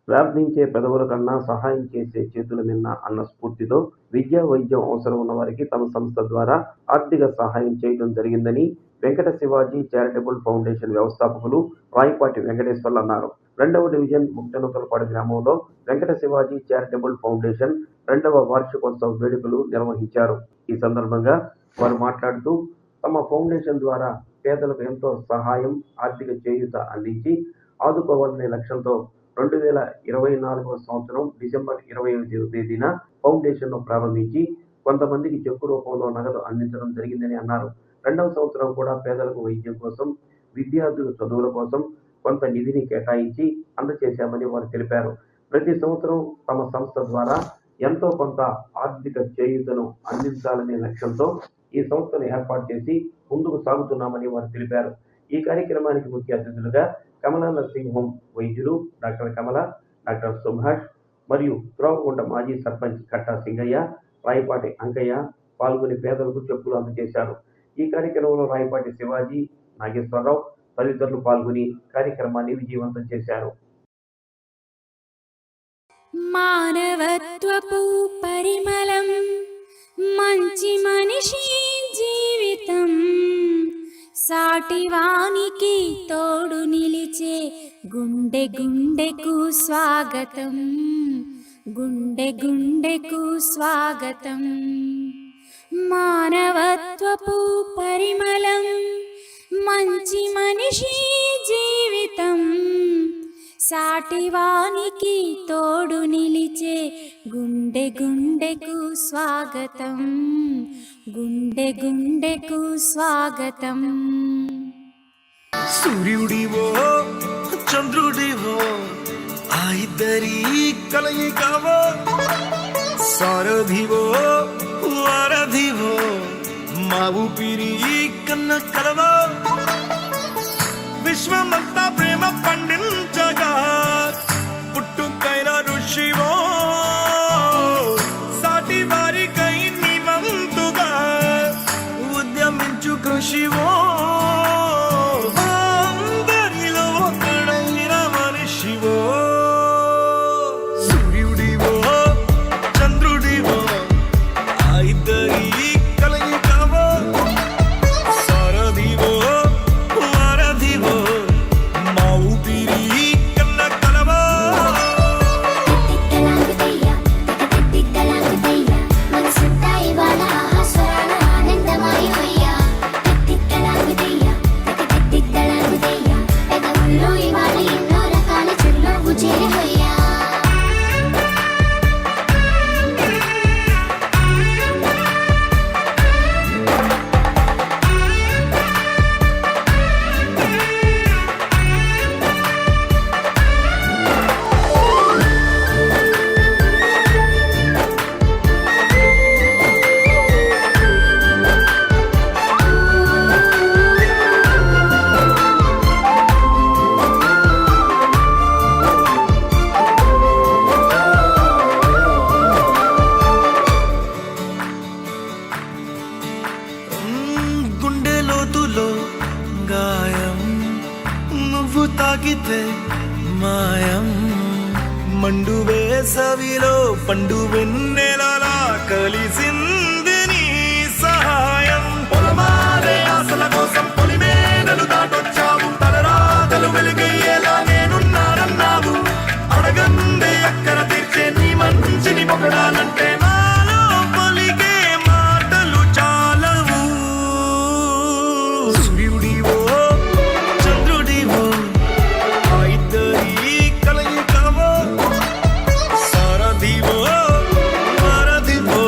ప్రార్థించే పెదవుల కన్నా సహాయం చేసే చేతుల మిన్న అన్న స్ఫూర్తితో విద్య, వైద్యం అవసరం ఉన్న వారికి తమ సంస్థ ద్వారా ఆర్థిక సహాయం చేయడం జరిగిందని వెంకట శివాజీ చారిటబుల్ ఫౌండేషన్ వ్యవస్థాపకులు రాయపాటి వెంకటేశ్వర్లు అన్నారు. 2వ డివిజన్ ముక్తనూతలపాడు గ్రామంలో వెంకట శివాజీ చారిటబుల్ ఫౌండేషన్ 2వ వార్షికోత్సవ వేడుకలు నిర్వహించారు. ఈ సందర్భంగా వారు మాట్లాడుతూ తమ ఫౌండేషన్ ద్వారా పేదలకు ఎంతో సహాయం, ఆర్థిక చేయూత అందించి ఆదుకోవాలనే లక్ష్యంతో 2024వ సంవత్సరం డిసెంబర్ 25వ తేదీన ఫౌండేషన్ను ప్రారంభించి కొంతమందికి చెక్కు రూపంలో నగదు అందించడం జరిగిందని అన్నారు. 2వ సంవత్సరం కూడా పేదలకు వైద్యం కోసం, విద్యార్థుల చదువుల కోసం కొంత నిధిని కేటాయించి అందజేశామని వారు తెలిపారు. ప్రతి సంవత్సరం తమ సంస్థ ద్వారా ఎంతో కొంత ఆర్థిక చేయూతను అందించాలనే లక్ష్యంతో ఈ సంస్థను ఏర్పాటు చేసి ముందుకు సాగుతున్నామని వారు తెలిపారు. ఈ కార్యక్రమానికి ముఖ్య అతిథులుగా కమలా నర్సింగ్ హోమ్ వైద్యులు డాక్టర్ కమల, డాక్టర్ సుభాష్ మరియు త్రోవగుంట మాజీ సర్పంచ్ కట్టా సింగయ్య, రాయపాటి అంకయ్య పాల్గొని పేదలకు చెప్పులు అందజేశారు. ఈ కార్యక్రమంలో రాయపాటి శివాజీ, నాగేశ్వరరావు తదితరులు పాల్గొని కార్యక్రమాన్ని విజయవంతం చేశారు. మానవత్వపు పరిమళం, మంచి మనిషి జీవితం, సాటివానికి తోడు నిలిచే గుండె గుండెకు స్వాగతం, గుండె గుండెకు స్వాగతం. మానవత్వపు పరిమళం, మంచి మనిషి జీవితం, సాటివానికి తోడు నిలిచే గుండె గుండెకు స్వాగతం, గుండె గుండెకు స్వాగతం. సూర్యుడివో చంద్రుడివో ఆ ఇద్దరి కలయికవో, సారథివో వారధివో మా ఊపిరి కన్న కలవో, విశ్వమంతా ప్రేమ పండించగా పుట్టుకైన ఋషివో, సాటి వారికై నివంతుగా ఉద్యమించు కృషివో, అందరిలో ఒకడైన మనిషివో. సూర్యుడివో చంద్రుడివో ఆ ఇద్దరి కలయికవో, సారథివో వారధివో మా ఊపిరి కన్న కలవో. గుండె లోతులో గాయం నువ్వు తాకితే మాయం, మండు వేసవిలో పండు వెన్నెలలా కలిసింది నీ సహాయం. పొలమారే ఆశల కోసం పొలిమేనలు దాటొచ్చావు, తలరాతలు వెలుగయ్యేలా నేనున్నానన్నావు. అడగందే అక్కర తీర్చే నీ మంచిని పొగడాలంటే నాలో పలికే మాటలు చాలవు. సూర్యుడివో చంద్రుడివో ఆ ఇద్దరి కలయికవో, సారథివో వారధివో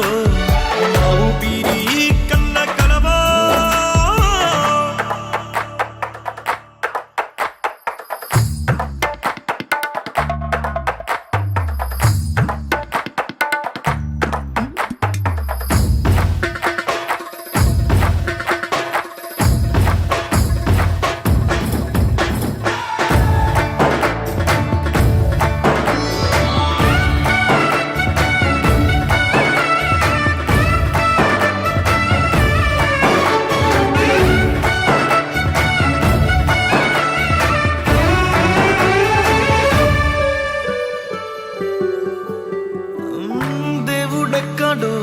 ఉన్నాడో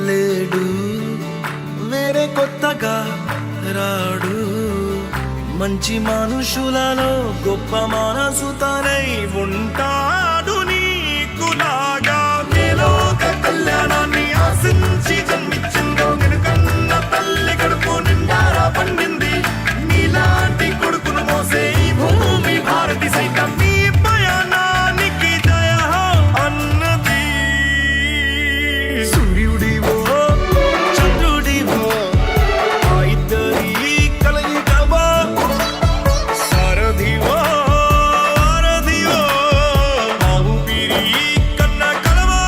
లేడు, వేరే కొత్తగా రాడు. మంచి మనుషులలో గొప్ప మనసు తనై ఉంటాడు. నీకులాగా నేలోక కళ్యాణాన్ని ఆశించి జన్మించిందో, నిన్నుకన్న తల్లి కడుపు నిండారా పండింది. నీలాంటి కొడుకును మోసే ఈ భూమి భారతి సైతం నీ పయనానికి దయ అన్నది. సూర్యుడివో చంద్రుడివో ఆ ఇద్దరి కలయికవో, సారథివో వారధివో ఆ ఊపిరి కన్న కలవో.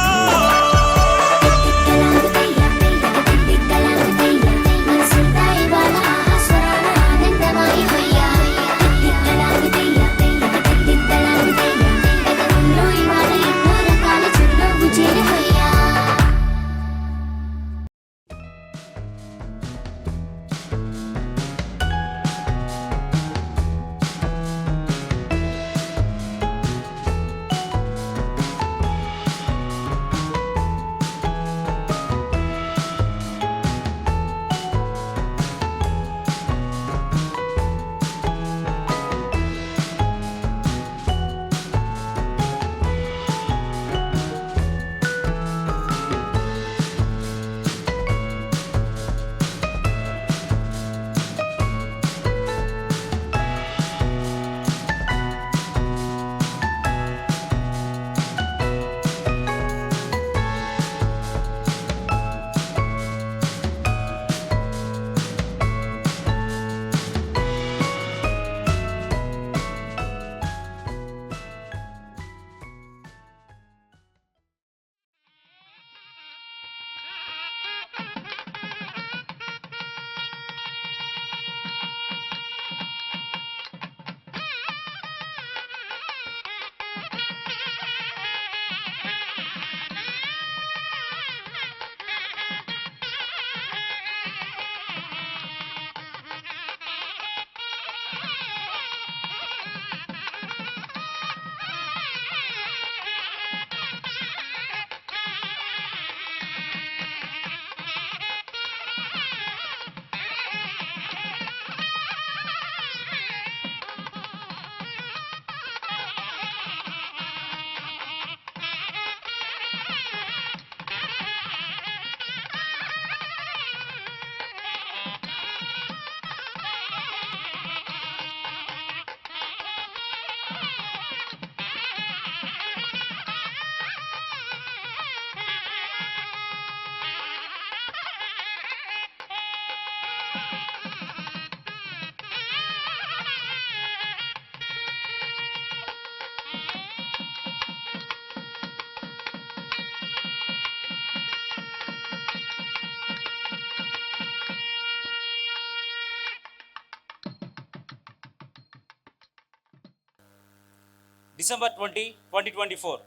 డిసెంబర్ 20, 2024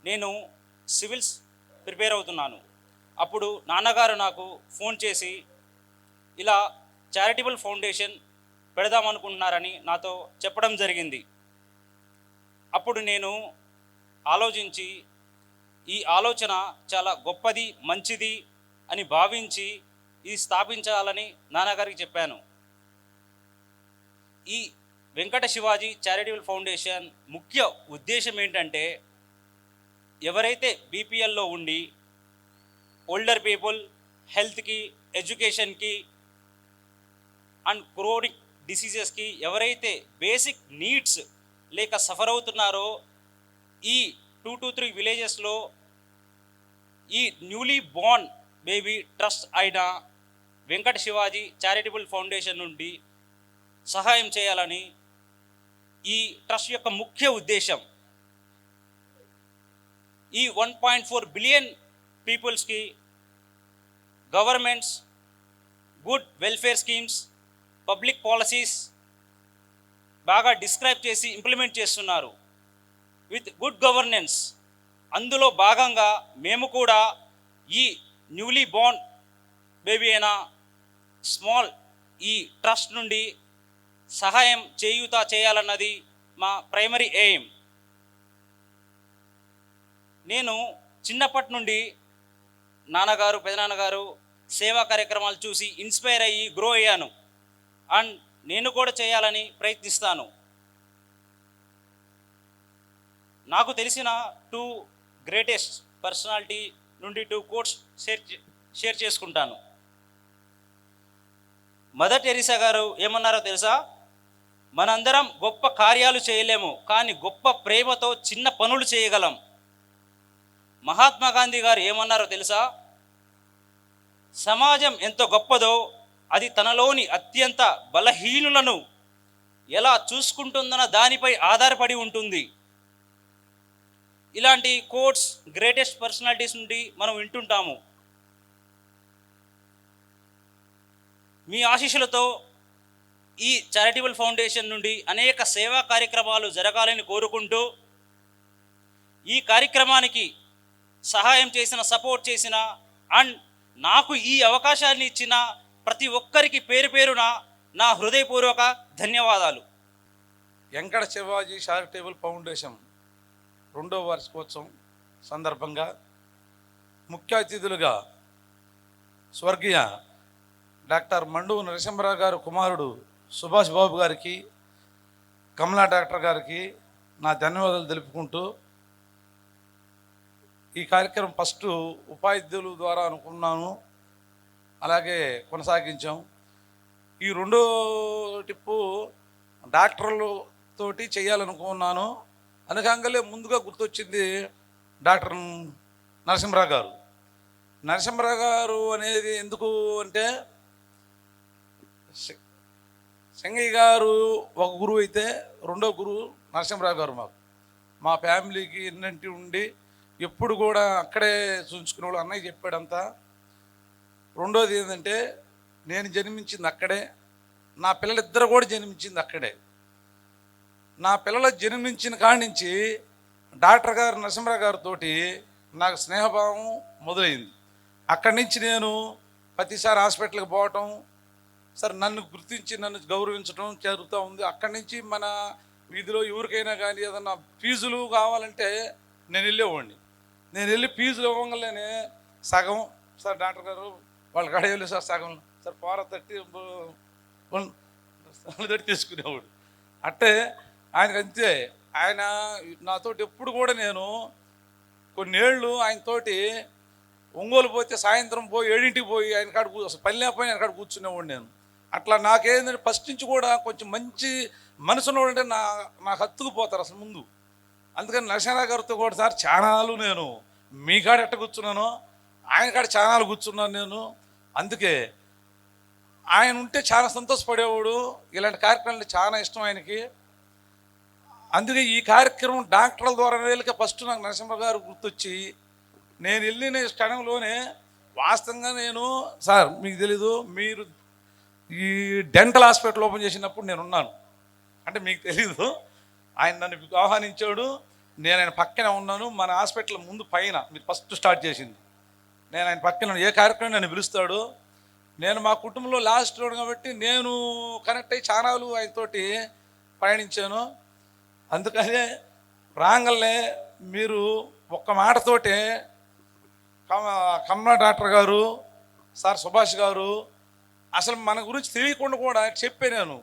నేను సివిల్స్ ప్రిపేర్ అవుతున్నాను. అప్పుడు నాన్నగారు నాకు ఫోన్ చేసి ఇలా చారిటబుల్ ఫౌండేషన్ పెడదామనుకుంటున్నారని నాతో చెప్పడం జరిగింది. అప్పుడు నేను ఆలోచించి ఈ ఆలోచన చాలా గొప్పది, మంచిది అని భావించి ఇది స్థాపించాలని నాన్నగారికి చెప్పాను. ఈ వెంకట శివాజీ చారిటబుల్ ఫౌండేషన్ ముఖ్య ఉద్దేశం ఏంటంటే, ఎవరైతే బీపీఎల్లో ఉండి ఓల్డర్ పీపుల్ హెల్త్కి, ఎడ్యుకేషన్కి అండ్ క్రోనిక్ డిసీజెస్కి ఎవరైతే బేసిక్ నీడ్స్ లేక సఫర్ అవుతున్నారో, ఈ 2 to 3 విలేజెస్లో ఈ న్యూలీ బోర్న్ బేబీ ట్రస్ట్ అయిన వెంకట శివాజీ చారిటబుల్ ఫౌండేషన్ నుండి సహాయం చేయాలని ఈ ట్రస్ట్ యొక్క ముఖ్య ఉద్దేశం. ఈ 1.4 బిలియన్ పీపుల్స్కి governments good welfare schemes, public policies బాగా డిస్క్రైబ్ చేసి ఇంప్లిమెంట్ చేస్తున్నారు విత్ గుడ్ గవర్నెన్స్. అందులో భాగంగా మేము కూడా ఈ న్యూలీ బోర్న్ బేబీ అయిన స్మాల్ ఈ ట్రస్ట్ నుండి సహాయం చేయూత చేయాలన్నది మా ప్రైమరీ ఎయిమ్. నేను చిన్నప్పటి నుండి నాన్నగారు పెదనాన్నగారు సేవా కార్యక్రమాలు చూసి ఇన్స్పైర్ అయ్యి గ్రో అయ్యాను. అండ్ నేను కూడా చేయాలని ప్రయత్నిస్తాను. నాకు తెలిసిన 2 గ్రేటెస్ట్ పర్సనాలిటీ నుండి 2 కోట్స్ షేర్ చేసుకుంటాను. మదర్ టెరిసా గారు ఏమన్నారో తెలుసా? మనందరం గొప్ప కార్యాలు చేయలేము, కానీ గొప్ప ప్రేమతో చిన్న పనులు చేయగలం. మహాత్మా గాంధీ గారు ఏమన్నారో తెలుసా? సమాజం ఎంత గొప్పదో అది తనలోని అత్యంత బలహీనులను ఎలా చూసుకుంటుందన్న దానిపై ఆధారపడి ఉంటుంది. ఇలాంటి కోట్స్ గ్రేటెస్ట్ పర్సనాలిటీస్ నుండి మనం వింటుంటాము. మీ ఆశీస్సులతో ఈ చారిటబుల్ ఫౌండేషన్ నుండి అనేక సేవా కార్యక్రమాలు జరగాలని కోరుకుంటూ, ఈ కార్యక్రమానికి సహాయం చేసిన, సపోర్ట్ చేసిన అండ్ నాకు ఈ అవకాశాన్ని ఇచ్చిన ప్రతి ఒక్కరికి పేరు పేరున నా హృదయపూర్వక ధన్యవాదాలు. వెంకట శివాజీ చారిటబుల్ ఫౌండేషన్ 2వ వార్షికోత్సవం సందర్భంగా ముఖ్య అతిథులుగా స్వర్గీయ డాక్టర్ మండు నరసింహరావు గారు కుమారుడు సుభాష్ బాబు గారికి, కమలా డాక్టర్ గారికి నా ధన్యవాదాలు తెలుపుకుంటూ, ఈ కార్యక్రమం ఫస్ట్ ఉపాధ్యాయుల ద్వారా అనుకున్నాను, అలాగే కొనసాగించాం. ఈ 2వ టిప్పు డాక్టర్లతోటి చేయాలనుకున్నాను. అనగానే ముందుగా గుర్తొచ్చింది డాక్టర్ నరసింహరావు గారు. నరసింహరావు గారు అనేది ఎందుకు అంటే, సింగయ్య గారు ఒక గురువు అయితే 2వ గురువు నరసింహరావు గారు. మా ఫ్యామిలీకి ఎన్నంటి ఉండి ఎప్పుడు కూడా అక్కడే చూసుకునేవాళ్ళు. అన్నయ్య చెప్పాడంతా. 2వది ఏంటంటే, నేను జన్మించింది అక్కడే, నా పిల్లలిద్దరు కూడా జన్మించింది అక్కడే. నా పిల్లలు జన్మించిన కాడి నుంచి డాక్టర్ గారు నరసింహరావు గారితో నాకు స్నేహభావం మొదలైంది. అక్కడి నుంచి నేను ప్రతిసారి హాస్పిటల్కి పోవటం, సరే నన్ను గుర్తించి నన్ను గౌరవించడం జరుగుతూ ఉంది. అక్కడి నుంచి మన వీధిలో ఎవరికైనా కానీ ఏదన్నా ఫీజులు కావాలంటే నేను వెళ్ళేవాడిని. నేను వెళ్ళి ఫీజులు ఇవ్వగానే సగం సార్ డాక్టర్ గారు వాళ్ళ కాడ వెళ్ళి సార్ సగం సార్ పోర తట్టి తీసుకునేవాడు. అంటే ఆయనకు అంతే. ఆయన నాతోటి ఎప్పుడు కూడా నేను కొన్నేళ్ళు ఆయనతోటి ఒంగోలు పోతే సాయంత్రం పోయి 7ంటికి పోయి ఆయన కాడ అసలు పని లేకపోయినా ఆయన కాడ కూర్చునేవాడు నేను. అట్లా నాకేంటంటే ఫస్ట్ నుంచి కూడా కొంచెం మంచి మనసులో అంటే నాకు హత్తుకుపోతారు అసలు ముందు. అందుకని నరసింహరావు గారితో కూడా సార్ చానాలు నేను మీ కాడ ఎట్ట కూర్చున్నాను, ఆయన కాడ చానాలు కూర్చున్నాను నేను. అందుకే ఆయన ఉంటే చాలా సంతోషపడేవాడు. ఇలాంటి కార్యక్రమాలు చాలా ఇష్టం ఆయనకి. అందుకే ఈ కార్యక్రమం డాక్టర్ల ద్వారా వెళ్ళక ఫస్ట్ నాకు నరసింహరావు గారు గుర్తొచ్చి, నేను వెళ్ళిన క్షణంలోనే వాస్తవంగా నేను సార్ మీకు తెలీదు, మీరు ఈ డెంటల్ హాస్పిటల్ ఓపెన్ చేసినప్పుడు నేను ఉన్నాను. అంటే మీకు తెలీదు, ఆయన నన్ను ఆహ్వానించాడు. నేను ఆయన పక్కనే ఉన్నాను. మన హాస్పిటల్ ముందు పైన మీరు ఫస్ట్ స్టార్ట్ చేసింది. నేను ఆయన పక్కన ఏ కార్యక్రమం నన్ను పిలుస్తాడు. నేను మా కుటుంబంలో లాస్ట్ రోడ్ కాబట్టి నేను కనెక్ట్ అయ్యి చానాలు ఆయనతోటి ప్రయాణించాను. అందుకనే రాగలనే మీరు ఒక్క మాటతోటే కమలా డాక్టర్ గారు, సార్ సుభాష్ గారు అసలు మన గురించి తెలియకుండా కూడా చెప్పే నేను.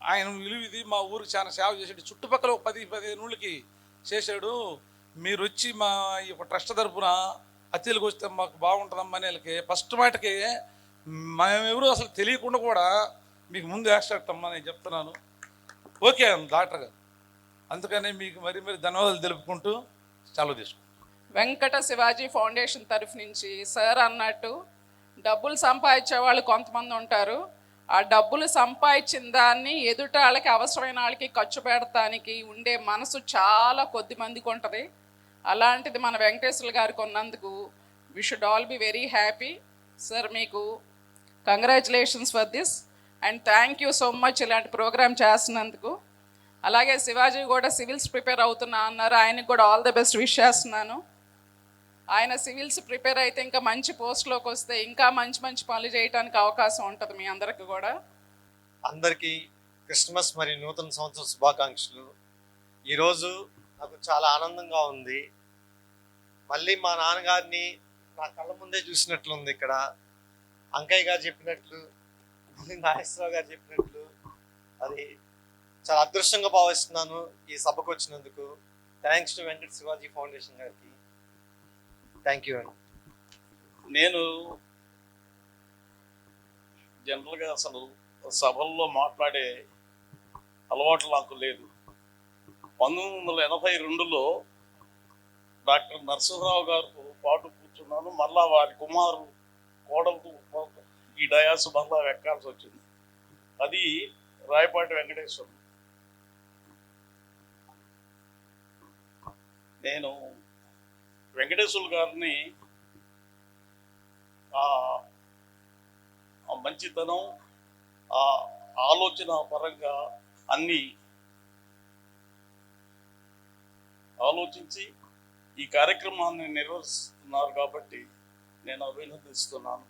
ఆయన విలువ ఇది, మా ఊరికి చాలా సేవ చేసాడు, చుట్టుపక్కల ఒక 10-15 ఊళ్ళకి చేశాడు. మీరు వచ్చి మా ఈ ట్రస్ట్ తరఫున అతిథులకు వస్తే మాకు బాగుంటుందమ్మా అని వాళ్ళకి ఫస్ట్ మాటకి మేమెవరు అసలు తెలియకుండా కూడా మీకు ముందు యాక్సెప్ట్ అమ్మా నేను చెప్తున్నాను. ఓకే డాక్టర్ గారు. అందుకనే మీకు మరి ధన్యవాదాలు తెలుపుకుంటూ సెలవు తీసుకుంటాం. వెంకట శివాజీ ఫౌండేషన్ తరఫు నుంచి సార్ అన్నట్టు డబ్బులు సంపాదించే వాళ్ళు కొంతమంది ఉంటారు. ఆ డబ్బులు సంపాదించిన దాన్ని ఎదుట వాళ్ళకి అవసరమైన వాళ్ళకి ఖర్చు పెడతానికి ఉండే మనసు చాలా కొద్ది మందికి ఉంటుంది. అలాంటిది మన వెంకటేశ్వర గారికి ఉన్నందుకు we should all be very happy. Sir మీకు congratulations for this and thank you so much ఇలాంటి ప్రోగ్రామ్ చేస్తున్నందుకు. అలాగే శివాజీ కూడా సివిల్స్ ప్రిపేర్ అవుతున్నా అన్నారు, ఆయనకు కూడా ఆల్ ద బెస్ట్ విష్ చేస్తున్నాను. ఆయన సివిల్స్ ప్రిపేర్ అయితే ఇంకా మంచి పోస్ట్లోకి వస్తే ఇంకా మంచి మంచి పనులు చేయడానికి అవకాశం ఉంటుంది మీ అందరికీ కూడా. అందరికీ క్రిస్మస్ మరియు నూతన సంవత్సర శుభాకాంక్షలు. ఈరోజు నాకు చాలా ఆనందంగా ఉంది. మళ్ళీ మా నాన్నగారిని నా కళ్ళ ముందే చూసినట్లుంది ఇక్కడ. అంకయ్య గారు చెప్పినట్లు, నాగేశ్వరరావు గారు చెప్పినట్లు, అది చాలా అదృష్టంగా భావిస్తున్నాను ఈ సభకు వచ్చినందుకు. Thanks to Venkata Shivaji foundation గారికి. థ్యాంక్ యూ అండి. నేను జనరల్గా అసలు సభల్లో మాట్లాడే అలవాటు నాకు లేదు. 1982లో డాక్టర్ నరసింహరావు గారితో పాటు కూర్చున్నాను. మళ్ళా వారి కుమారు కోడలు ఈ డయాస్ మళ్ళా ఎక్కాల్సి వచ్చింది. అది రాయపాటి వెంకటేశ్వరుడు. నేను వెంకటేశ్వర గారిని ఆ మంచితనం, ఆ ఆలోచన పరంగా అన్నీ ఆలోచించి ఈ కార్యక్రమాన్ని నిర్వహిస్తున్నారు కాబట్టి నేను అభినందిస్తున్నాను.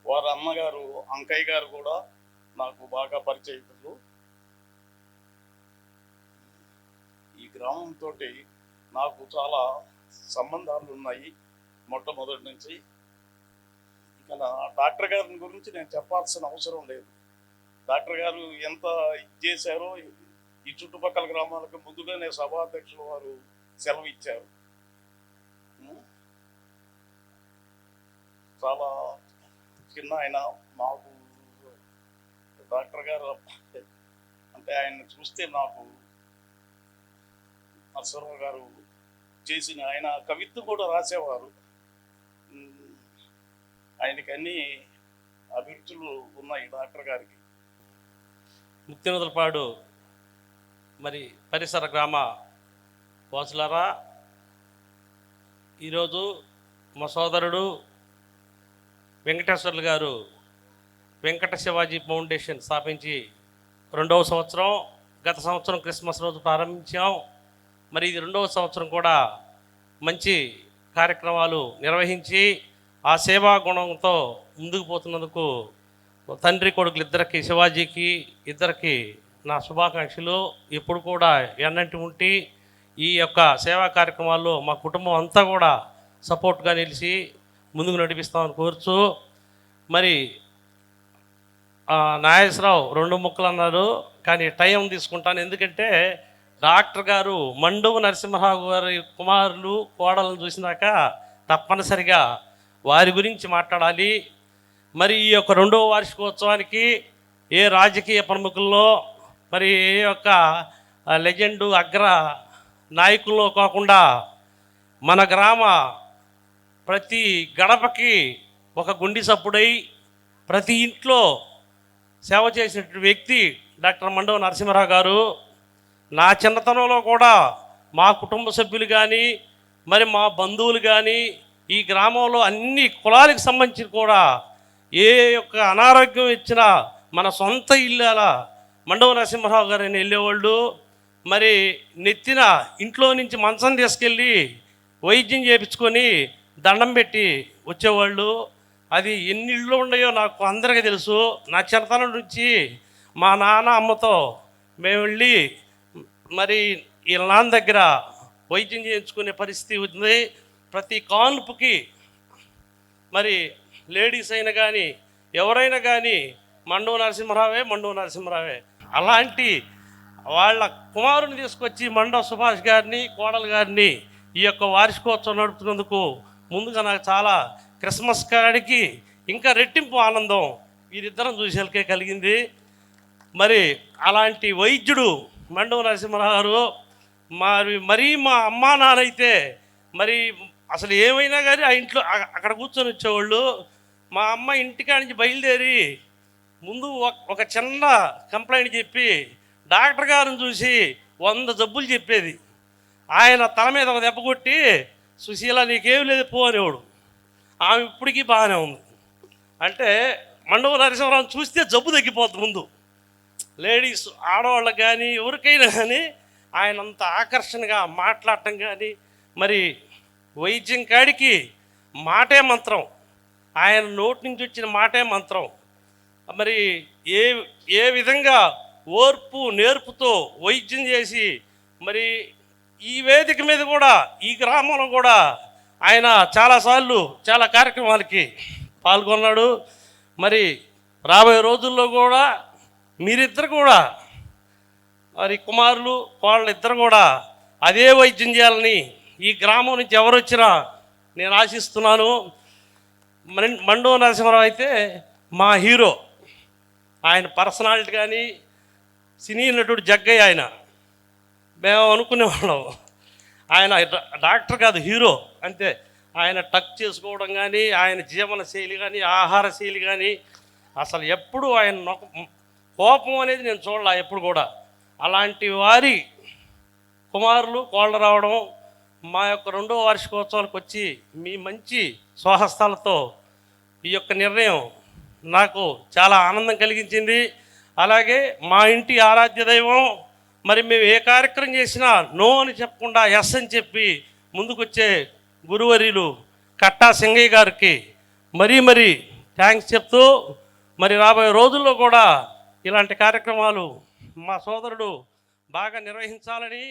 వారి అన్నగారు అంకయ్య గారు కూడా నాకు బాగా పరిచయితులు. ఈ గ్రామంతో నాకు చాలా సంబంధాలు ఉన్నాయి మొట్టమొదటి నుంచి. ఇక డాక్టర్ గారి గురించి నేను చెప్పాల్సిన అవసరం లేదు. డాక్టర్ గారు ఎంత ఇది చేశారో ఈ చుట్టుపక్కల గ్రామాలకు ముందుగానే సభాధ్యక్షులు వారు సెలవు ఇచ్చారు. చాలా చిన్న ఆయన మాకు డాక్టర్ గారు అంటే ఆయన చూస్తే నాకు నరసింహరావు గారు చేసిన ఆయన కవిత్వం కూడా రాసేవారు. ఆయనకి అన్ని అభిరుచులు ఉన్నాయి డాక్టర్ గారికి. ముక్తినదులపాడు మరి పరిసర గ్రామ వాసులారా, ఈరోజు మా సోదరుడు వెంకటేశ్వర్లు గారు వెంకట శివాజీ ఫౌండేషన్ స్థాపించి 2వ సంవత్సరం. గత సంవత్సరం క్రిస్మస్ రోజు ప్రారంభించాం. మరి ఇది 2వ సంవత్సరం కూడా మంచి కార్యక్రమాలు నిర్వహించి ఆ సేవా గుణంతో ముందుకు పోతున్నందుకు తండ్రి కొడుకులు ఇద్దరికి, శివాజీకి ఇద్దరికి నా శుభాకాంక్షలు. ఇప్పుడు కూడా ఎన్నంటి ఉండి ఈ యొక్క సేవా కార్యక్రమాల్లో మా కుటుంబం అంతా కూడా సపోర్ట్గా నిలిచి ముందుకు నడిపిస్తామని కోరుచు, మరి నాగేశ్వరరావు 2 ముక్కలు అన్నారు కానీ టైం తీసుకుంటాను. ఎందుకంటే డాక్టర్ గారు మండువ నరసింహరావు గారి కుమారులు కోడలను చూసినాక తప్పనిసరిగా వారి గురించి మాట్లాడాలి. మరి ఈ యొక్క 2వ వార్షికోత్సవానికి ఏ రాజకీయ ప్రముఖుల్లో మరి ఏ యొక్క లెజెండు అగ్ర నాయకుల్లో కాకుండా మన గ్రామ ప్రతి గడపకి ఒక గుండి సప్పుడై ప్రతి ఇంట్లో సేవ చేసినటువంటి వ్యక్తి డాక్టర్ మండవ నరసింహరావు గారు. నా చిన్నతనంలో కూడా మా కుటుంబ సభ్యులు కానీ మరి మా బంధువులు కానీ ఈ గ్రామంలో అన్ని కులాలకు సంబంధించి కూడా ఏ యొక్క అనారోగ్యం ఇచ్చినా మన సొంత ఇల్లు మండవ నరసింహరావు గారిని వెళ్ళేవాళ్ళు. మరి నెత్తిన ఇంట్లో నుంచి మంచం తీసుకెళ్ళి వైద్యం చేయించుకొని దండం పెట్టి వచ్చేవాళ్ళు. అది ఎన్ని ఇళ్ళు ఉన్నాయో నాకు అందరికీ తెలుసు. నా చిన్నతనం నుంచి మా నాన్న అమ్మతో మేము వెళ్ళి మరి వీళ్ళ నాన్న దగ్గర వైద్యం చేయించుకునే పరిస్థితి ఉంది. ప్రతి కాన్పుకి మరి లేడీస్ అయినా కానీ ఎవరైనా కానీ మండవ నరసింహరావే. అలాంటి వాళ్ళ కుమారుని తీసుకొచ్చి మండవ సుభాష్ గారిని, కోడలు గారిని ఈ యొక్క వార్షికోత్సవం నడుపుతున్నందుకు ముందుగా నాకు చాలా క్రిస్మస్ కాడికి ఇంకా రెట్టింపు ఆనందం వీరిద్దరం చూసేకే కలిగింది. మరి అలాంటి వైద్యుడు మండవ నరసింహరావు గారు మరీ మా అమ్మా నాన్నైతే మరి అసలు ఏమైనా కానీ ఆ ఇంట్లో అక్కడ కూర్చొని వచ్చేవాళ్ళు. మా అమ్మ ఇంటికాడ నుంచి బయలుదేరి ముందు ఒక చిన్న కంప్లైంట్ చెప్పి డాక్టర్ గారిని చూసి 100 జబ్బులు చెప్పేది. ఆయన తల మీద ఒక దెబ్బ కొట్టి సుశీల నీకేం లేదు పో అనేవాడు. ఆమె ఇప్పటికీ బాగానే ఉంది. అంటే మండవ నరసింహరావు చూస్తే జబ్బు తగ్గిపోతుంది. ముందు లేడీస్ ఆడవాళ్ళకి కానీ ఎవరికైనా కానీ ఆయన అంత ఆకర్షణగా మాట్లాడటం కానీ మరి వైద్యం కాడికి మాటే మంత్రం, ఆయన నోటి నుంచి వచ్చిన మాటే మంత్రం. మరి ఏ విధంగా ఓర్పు నేర్పుతో వైద్యం చేసి మరి ఈ వేదిక మీద కూడా ఈ గ్రామంలో కూడా ఆయన చాలాసార్లు చాలా కార్యక్రమాలకి పాల్గొన్నాడు. మరి రాబోయే రోజుల్లో కూడా మీరిద్దరు కూడా మరి కుమారులు వాళ్ళిద్దరు కూడా అదే వైద్యం చేయాలని ఈ గ్రామం నుంచి ఎవరు వచ్చినా నేను ఆశిస్తున్నాను. మండవ నరసింహారావు అయితే మా హీరో. ఆయన పర్సనాలిటీ కానీ సినీ నటుడు జగ్గయ్య ఆయన. మేము అనుకునేవాళ్ళం ఆయన డాక్టర్ కాదు, హీరో అంతే. ఆయన టచ్ చేసుకోవడం కానీ, ఆయన జీవన శైలి కానీ, ఆహార శైలి కానీ అసలు ఎప్పుడు ఆయన కోపం అనేది నేను చూడాల ఎప్పుడు కూడా. అలాంటి వారి కుమారులు కోళ్ళ రావడం, మా యొక్క 2వ వార్షికోత్సవాలకు వచ్చి మీ మంచి స్వహస్తాలతో ఈ యొక్క నిర్ణయం నాకు చాలా ఆనందం కలిగించింది. అలాగే మా ఇంటి ఆరాధ్య దైవం, మరి మేము ఏ కార్యక్రమం చేసినా నో అని చెప్పకుండా ఎస్ అని చెప్పి ముందుకొచ్చే గురువర్యులు కట్టా సింగయ్య గారికి మరీ థ్యాంక్స్ చెప్తూ, మరి రాబోయే రోజుల్లో కూడా ఇలాంటి కార్యక్రమాలు మా సోదరుడు బాగా నిర్వహించాలని